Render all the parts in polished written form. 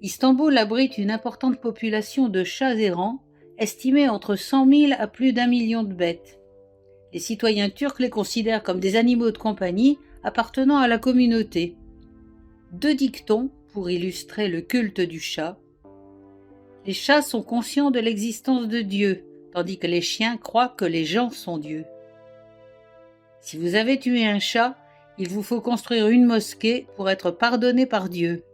Istanbul abrite une importante population de chats errants, estimée entre 100 000 à plus d'1 million de bêtes. Les citoyens turcs les considèrent comme des animaux de compagnie appartenant à la communauté. Deux dictons pour illustrer le culte du chat. Les chats sont conscients de l'existence de Dieu, tandis que les chiens croient que les gens sont Dieu. Si vous avez tué un chat, il vous faut construire une mosquée pour être pardonné par Dieu.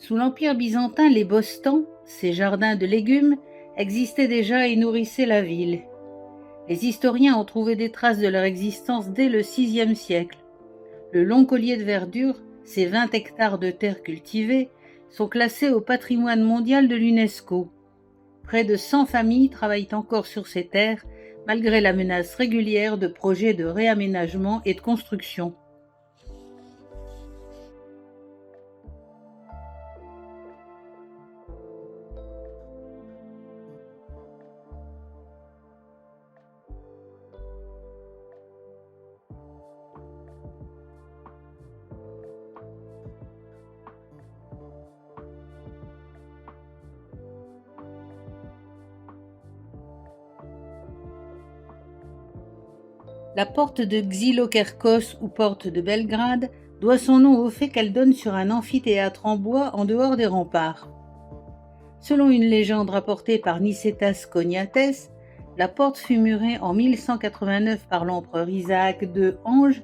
Sous l'Empire byzantin, les bostans, ces jardins de légumes, existaient déjà et nourrissaient la ville. Les historiens ont trouvé des traces de leur existence dès le VIe siècle. Le long collier de verdure, ces 20 hectares de terres cultivées, sont classés au patrimoine mondial de l'UNESCO. Près de 100 familles travaillent encore sur ces terres, malgré la menace régulière de projets de réaménagement et de construction. La porte de Xylokerkos ou porte de Belgrade doit son nom au fait qu'elle donne sur un amphithéâtre en bois en dehors des remparts. Selon une légende rapportée par Nicétas Choniates, la porte fut murée en 1189 par l'empereur Isaac II Ange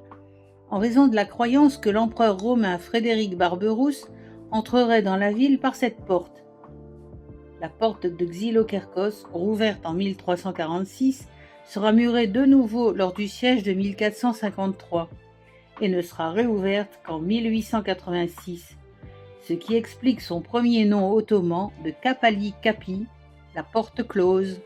en raison de la croyance que l'empereur romain Frédéric Barberousse entrerait dans la ville par cette porte. La porte de Xylokerkos, rouverte en 1346, sera murée de nouveau lors du siège de 1453 et ne sera réouverte qu'en 1886, ce qui explique son premier nom ottoman de Kapali Kapi, la porte close.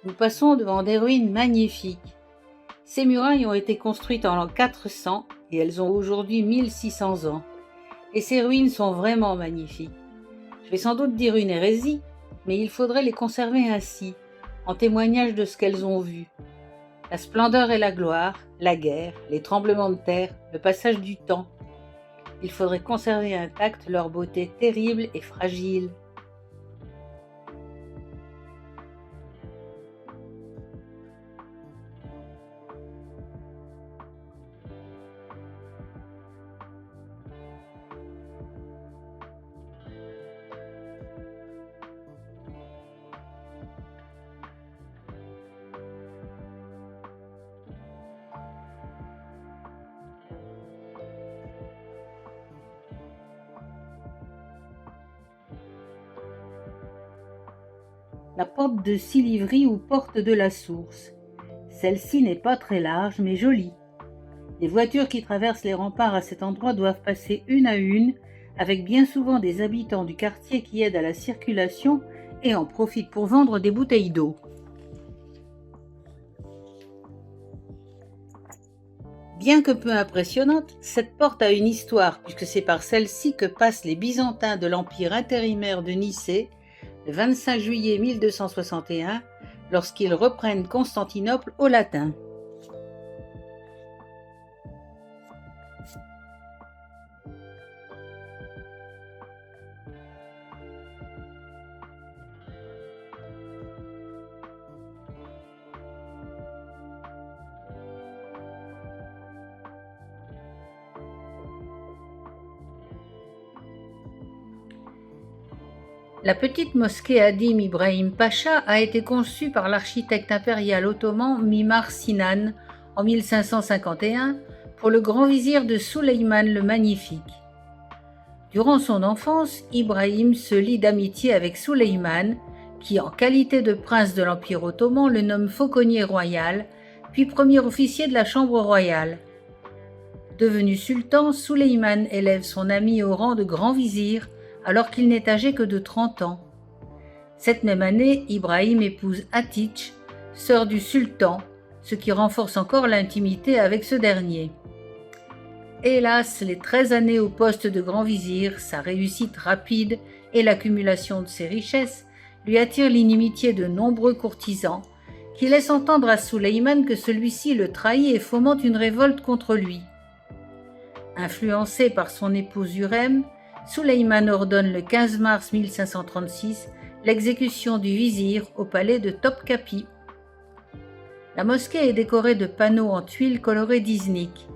Nous passons devant des ruines magnifiques. Ces murailles ont été construites en l'an 400 et elles ont aujourd'hui 1600 ans. Et ces ruines sont vraiment magnifiques. Je vais sans doute dire une hérésie, mais il faudrait les conserver ainsi, en témoignage de ce qu'elles ont vu. La splendeur et la gloire, la guerre, les tremblements de terre, le passage du temps. Il faudrait conserver intacte leur beauté terrible et fragile. La porte de Silivri ou porte de la Source. Celle-ci n'est pas très large mais jolie. Les voitures qui traversent les remparts à cet endroit doivent passer une à une, avec bien souvent des habitants du quartier qui aident à la circulation et en profitent pour vendre des bouteilles d'eau. Bien que peu impressionnante, cette porte a une histoire puisque c'est par celle-ci que passent les Byzantins de l'Empire intérimaire de Nicée le 25 juillet 1261 lorsqu'ils reprennent Constantinople aux Latins. La petite mosquée Hadim Ibrahim Pacha a été conçue par l'architecte impérial ottoman Mimar Sinan en 1551 pour le grand vizir de Souleyman le Magnifique. Durant son enfance, Ibrahim se lie d'amitié avec Souleyman, qui, en qualité de prince de l'Empire ottoman, le nomme fauconnier royal, puis premier officier de la chambre royale. Devenu sultan, Souleyman élève son ami au rang de grand vizir, alors qu'il n'est âgé que de 30 ans. Cette même année, Ibrahim épouse Hatice, sœur du sultan, ce qui renforce encore l'intimité avec ce dernier. Hélas, les 13 années au poste de grand vizir, sa réussite rapide et l'accumulation de ses richesses lui attirent l'inimitié de nombreux courtisans, qui laissent entendre à Souleyman que celui-ci le trahit et fomente une révolte contre lui. Influencé par son épouse Hurrem, Souleyman ordonne le 15 mars 1536 l'exécution du vizir au palais de Topkapi. La mosquée est décorée de panneaux en tuiles colorées d'Iznik.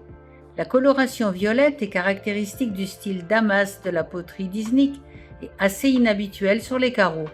La coloration violette est caractéristique du style damas de la poterie d'Iznik et assez inhabituelle sur les carreaux.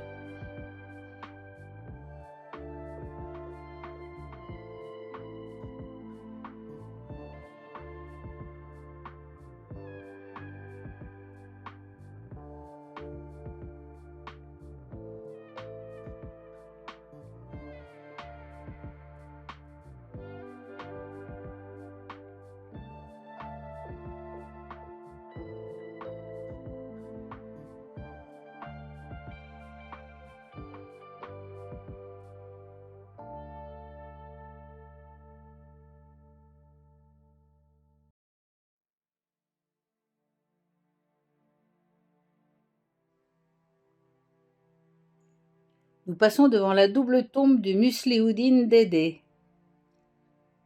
Nous passons devant la double tombe du Muslihuddin Dede.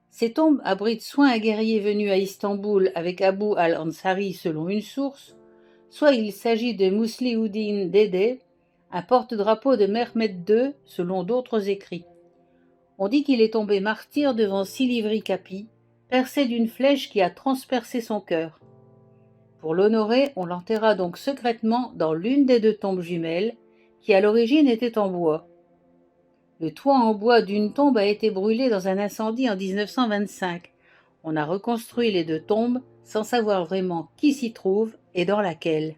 Ces tombes abritent soit un guerrier venu à Istanbul avec Abu al-Ansari selon une source, soit il s'agit de Muslihuddin Dede, un porte-drapeau de Mehmed II selon d'autres écrits. On dit qu'il est tombé martyr devant Silivri Capı, percé d'une flèche qui a transpercé son cœur. Pour l'honorer, on l'enterra donc secrètement dans l'une des deux tombes jumelles, qui à l'origine était en bois. Le toit en bois d'une tombe a été brûlé dans un incendie en 1925. On a reconstruit les deux tombes sans savoir vraiment qui s'y trouve et dans laquelle.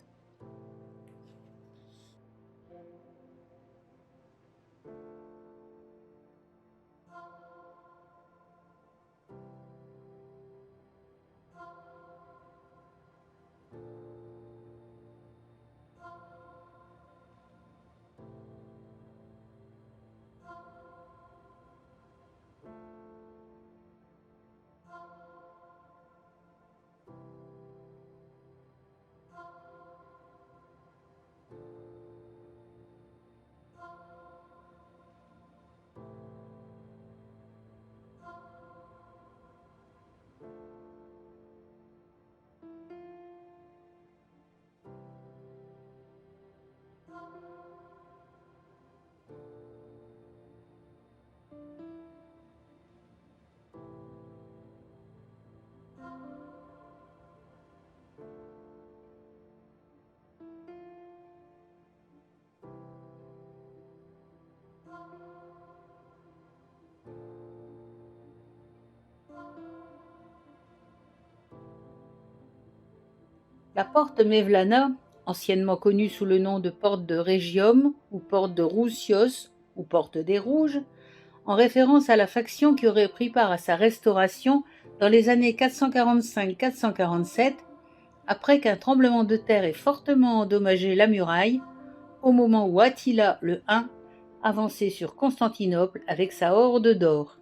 La porte Mevlana, anciennement connue sous le nom de porte de Rhégium ou porte de Roussios ou porte des Rouges, en référence à la faction qui aurait pris part à sa restauration Dans les années 445-447, après qu'un tremblement de terre ait fortement endommagé la muraille, au moment où Attila le Hun avançait sur Constantinople avec sa horde d'or.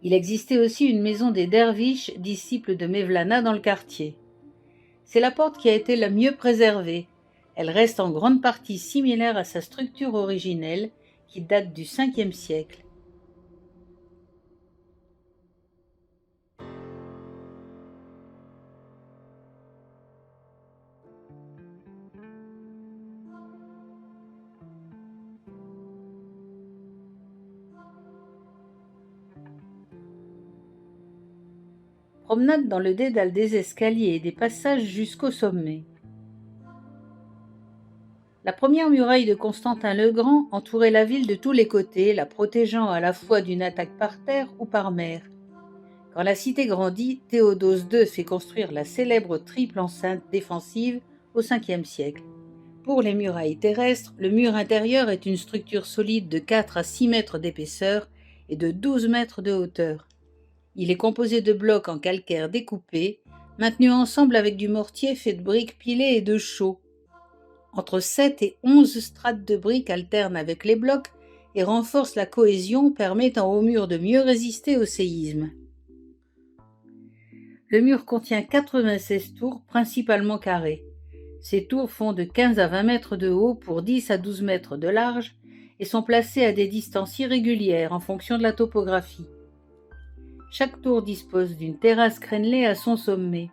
Il existait aussi une maison des derviches, disciples de Mevlana dans le quartier. C'est la porte qui a été la mieux préservée. Elle reste en grande partie similaire à sa structure originelle, qui date du 5e siècle. Promenade dans le dédale des escaliers et des passages jusqu'au sommet. La première muraille de Constantin le Grand entourait la ville de tous les côtés, la protégeant à la fois d'une attaque par terre ou par mer. Quand la cité grandit, Théodose II fait construire la célèbre triple enceinte défensive au 5e siècle. Pour les murailles terrestres, le mur intérieur est une structure solide de 4 à 6 mètres d'épaisseur et de 12 mètres de hauteur. Il est composé de blocs en calcaire découpés, maintenus ensemble avec du mortier fait de briques pilées et de chaux. Entre 7 et 11 strates de briques alternent avec les blocs et renforcent la cohésion, permettant au mur de mieux résister au séisme. Le mur contient 96 tours, principalement carrées. Ces tours font de 15 à 20 mètres de haut pour 10 à 12 mètres de large et sont placées à des distances irrégulières en fonction de la topographie. Chaque tour dispose d'une terrasse crénelée à son sommet.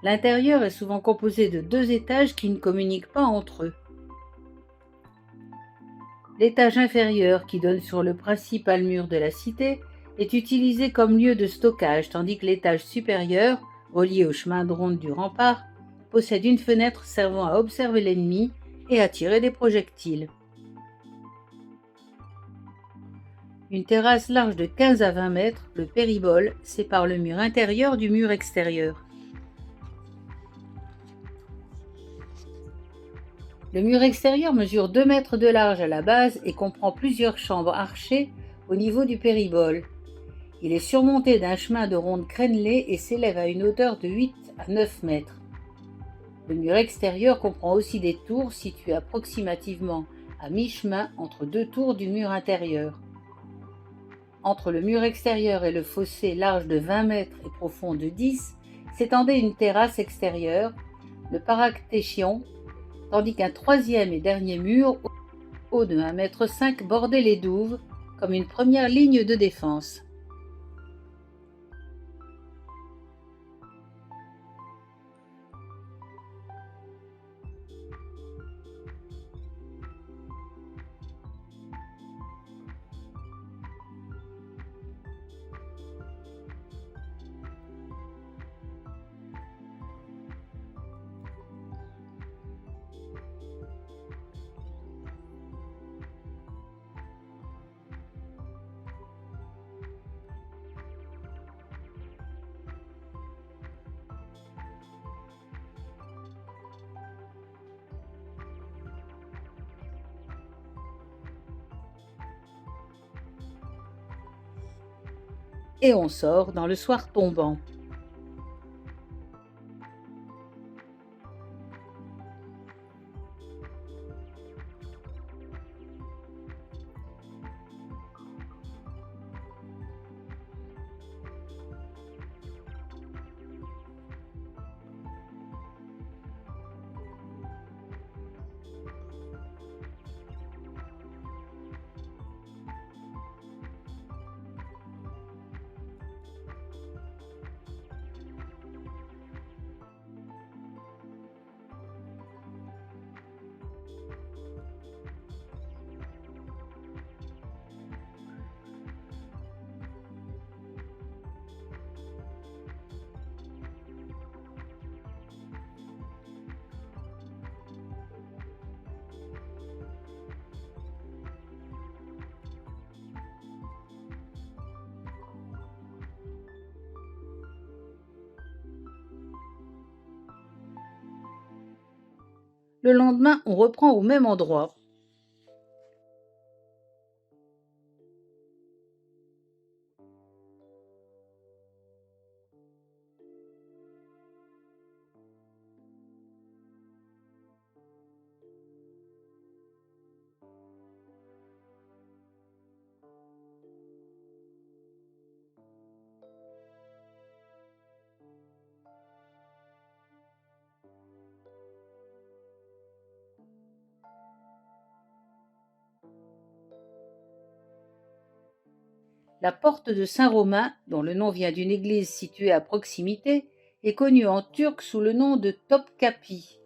L'intérieur est souvent composé de 2 étages qui ne communiquent pas entre eux. L'étage inférieur, qui donne sur le principal mur de la cité, est utilisé comme lieu de stockage, tandis que l'étage supérieur, relié au chemin de ronde du rempart, possède une fenêtre servant à observer l'ennemi et à tirer des projectiles. Une terrasse large de 15 à 20 mètres, le péribole, sépare le mur intérieur du mur extérieur. Le mur extérieur mesure 2 mètres de large à la base et comprend plusieurs chambres archées au niveau du péribole. Il est surmonté d'un chemin de ronde crénelé et s'élève à une hauteur de 8 à 9 mètres. Le mur extérieur comprend aussi des tours situées approximativement à mi-chemin entre 2 tours du mur intérieur. Entre le mur extérieur et le fossé large de 20 mètres et profond de 10 s'étendait une terrasse extérieure, le paractéchion, tandis qu'un troisième et dernier mur, haut de 1,5 m, bordait les douves, comme une première ligne de défense. Et on sort dans le soir tombant. Le lendemain, on reprend au même endroit. La porte de Saint-Romain, dont le nom vient d'une église située à proximité, est connue en turc sous le nom de Topkapi,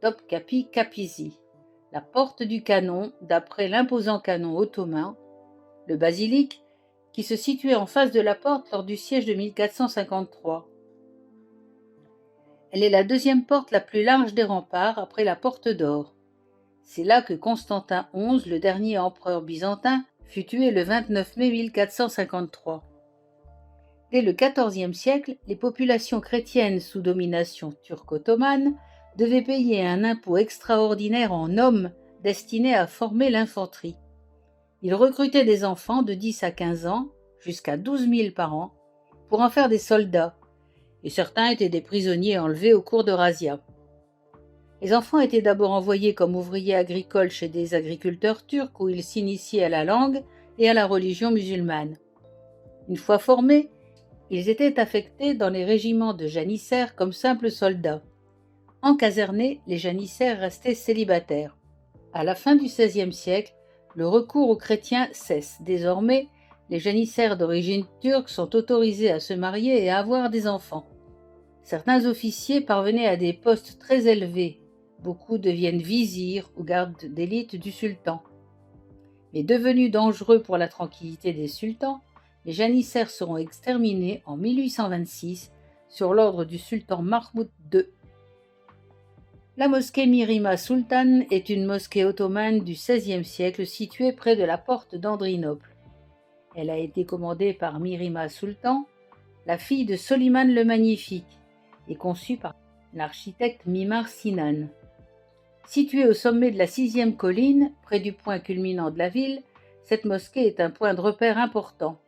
Topkapi Kapisi, la porte du canon, d'après l'imposant canon ottoman. Le basilic, qui se situait en face de la porte lors du siège de 1453. Elle est la deuxième porte la plus large des remparts après la porte d'Or. C'est là que Constantin XI, le dernier empereur byzantin, fut tué le 29 mai 1453. Dès le XIVe siècle, les populations chrétiennes sous domination turco-ottomane devaient payer un impôt extraordinaire en hommes destiné à former l'infanterie. Ils recrutaient des enfants de 10 à 15 ans, jusqu'à 12 000 par an, pour en faire des soldats, et certains étaient des prisonniers enlevés au cours de razzias. Les enfants étaient d'abord envoyés comme ouvriers agricoles chez des agriculteurs turcs où ils s'initiaient à la langue et à la religion musulmane. Une fois formés, ils étaient affectés dans les régiments de janissaires comme simples soldats. Encasernés, les janissaires restaient célibataires. À la fin du XVIe siècle, le recours aux chrétiens cesse. Désormais, les janissaires d'origine turque sont autorisés à se marier et à avoir des enfants. Certains officiers parvenaient à des postes très élevés. Beaucoup deviennent vizirs ou gardes d'élite du sultan. Mais devenus dangereux pour la tranquillité des sultans, les janissaires seront exterminés en 1826 sur l'ordre du sultan Mahmoud II. La mosquée Mirima Sultan est une mosquée ottomane du XVIe siècle située près de la porte d'Andrinople. Elle a été commandée par Mirima Sultan, la fille de Soliman le Magnifique, et conçue par l'architecte Mimar Sinan. Située au sommet de la 6e colline, près du point culminant de la ville, cette mosquée est un point de repère important.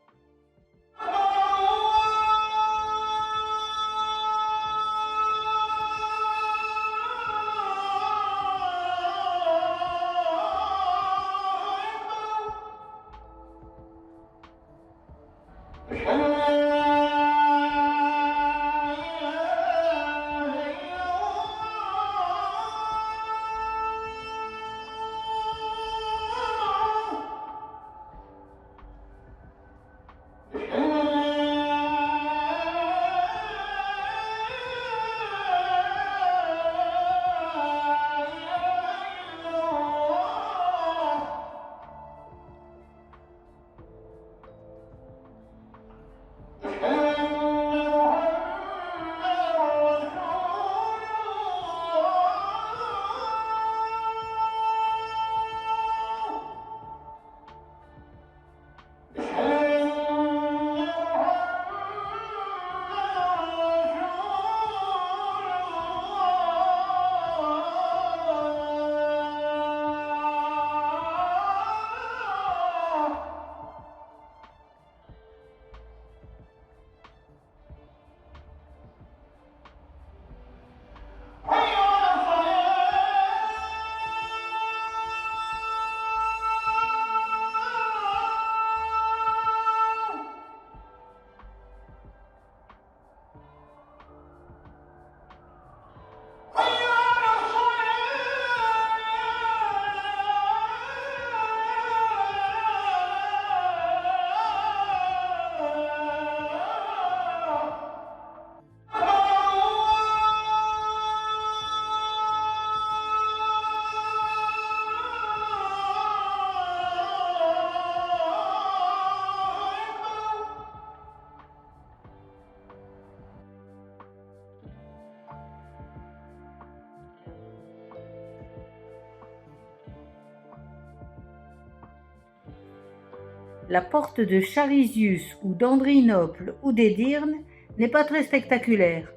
La porte de Charisius ou d'Andrinople ou d'Édirne n'est pas très spectaculaire.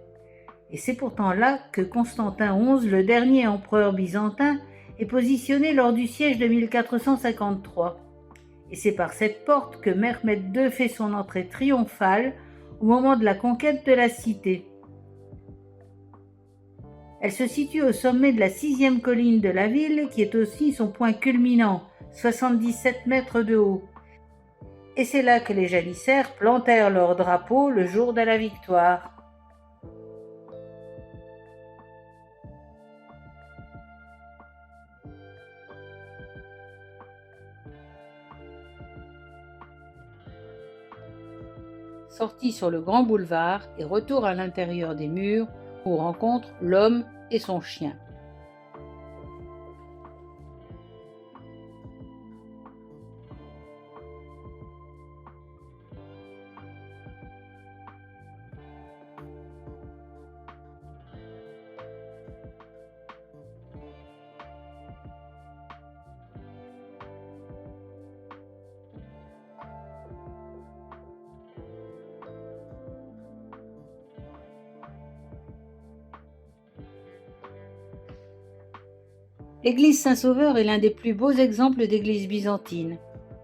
Et c'est pourtant là que Constantin XI, le dernier empereur byzantin, est positionné lors du siège de 1453. Et c'est par cette porte que Mehmed II fait son entrée triomphale au moment de la conquête de la cité. Elle se situe au sommet de la 6e colline de la ville, qui est aussi son point culminant, 77 mètres de haut. Et c'est là que les janissaires plantèrent leur drapeau le jour de la victoire. sortie sur le grand boulevard et retour à l'intérieur des murs où rencontre l'homme et son chien. L'église Saint-Sauveur est l'un des plus beaux exemples d'église byzantine.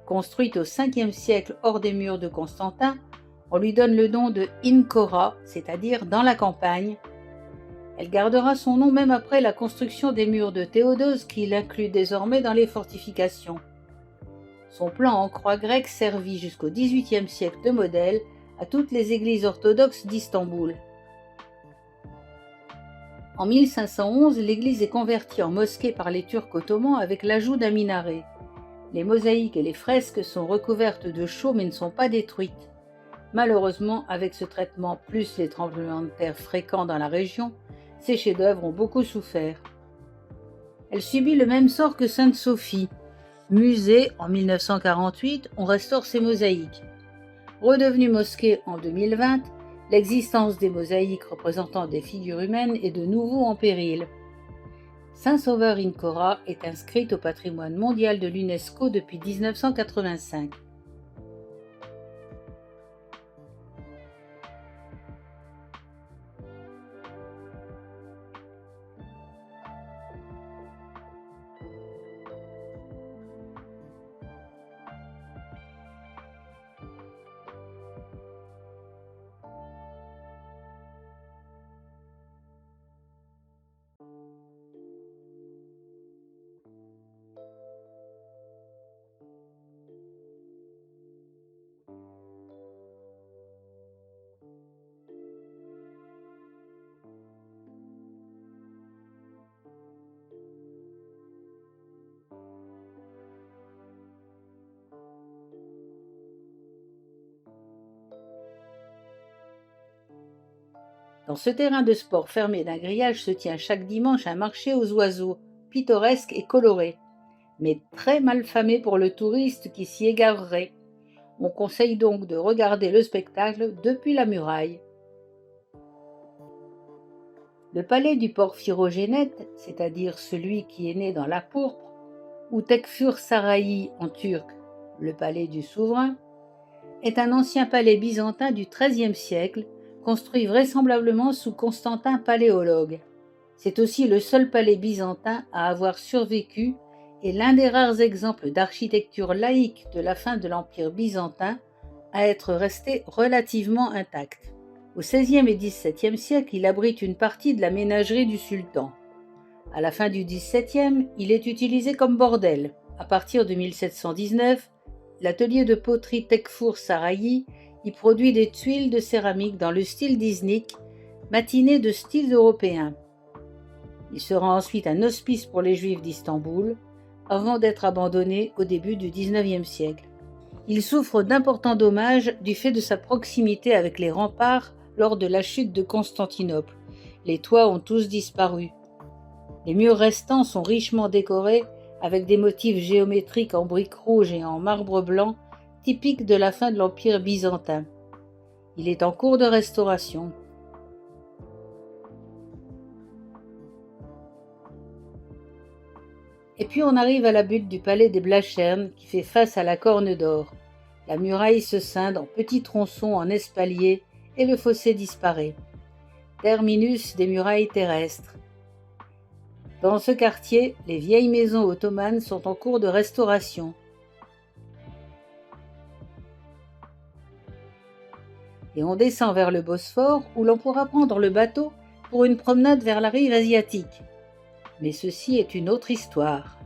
Construite au 5e siècle hors des murs de Constantin, on lui donne le nom de In Cora, c'est-à-dire dans la campagne. Elle gardera son nom même après la construction des murs de Théodose qui l'inclut désormais dans les fortifications. Son plan en croix grecque servit jusqu'au XVIIIe siècle de modèle à toutes les églises orthodoxes d'Istanbul. En 1511, l'église est convertie en mosquée par les Turcs ottomans avec l'ajout d'un minaret. Les mosaïques et les fresques sont recouvertes de chaux mais ne sont pas détruites. Malheureusement, avec ce traitement plus les tremblements de terre fréquents dans la région, ces chefs-d'œuvre ont beaucoup souffert. Elle subit le même sort que Sainte-Sophie. Musée en 1948, on restaure ses mosaïques. Redevenue mosquée en 2020, l'existence des mosaïques représentant des figures humaines est de nouveau en péril. Saint-Sauveur in Cora est inscrite au patrimoine mondial de l'UNESCO depuis 1985. Dans ce terrain de sport fermé d'un grillage se tient chaque dimanche un marché aux oiseaux, pittoresque et coloré, mais très mal famé pour le touriste qui s'y égarerait. On conseille donc de regarder le spectacle depuis la muraille. Le palais du Porphyrogénète, c'est-à-dire celui qui est né dans la pourpre, ou Tekfur Sarayı en turc, le palais du souverain, est un ancien palais byzantin du XIIIe siècle, construit vraisemblablement sous Constantin Paléologue. C'est aussi le seul palais byzantin à avoir survécu et l'un des rares exemples d'architecture laïque de la fin de l'Empire byzantin à être resté relativement intact. Au XVIe et XVIIe siècle, il abrite une partie de la ménagerie du sultan. À la fin du XVIIe, il est utilisé comme bordel. À partir de 1719, l'atelier de poterie Tekfur Sarayı y produit des tuiles de céramique dans le style d'Iznik, matinées de style européen. Il sera ensuite un hospice pour les Juifs d'Istanbul, avant d'être abandonné au début du XIXe siècle. Il souffre d'importants dommages du fait de sa proximité avec les remparts lors de la chute de Constantinople. Les toits ont tous disparu. Les murs restants sont richement décorés avec des motifs géométriques en briques rouges et en marbre blanc, typiques de la fin de l'Empire byzantin. Il est en cours de restauration. Et puis on arrive à la butte du palais des Blachern qui fait face à la Corne d'Or. La muraille se scinde en petits tronçons en espalier et le fossé disparaît. Terminus des murailles terrestres. Dans ce quartier, les vieilles maisons ottomanes sont en cours de restauration. Et on descend vers le Bosphore où l'on pourra prendre le bateau pour une promenade vers la rive asiatique. Mais ceci est une autre histoire.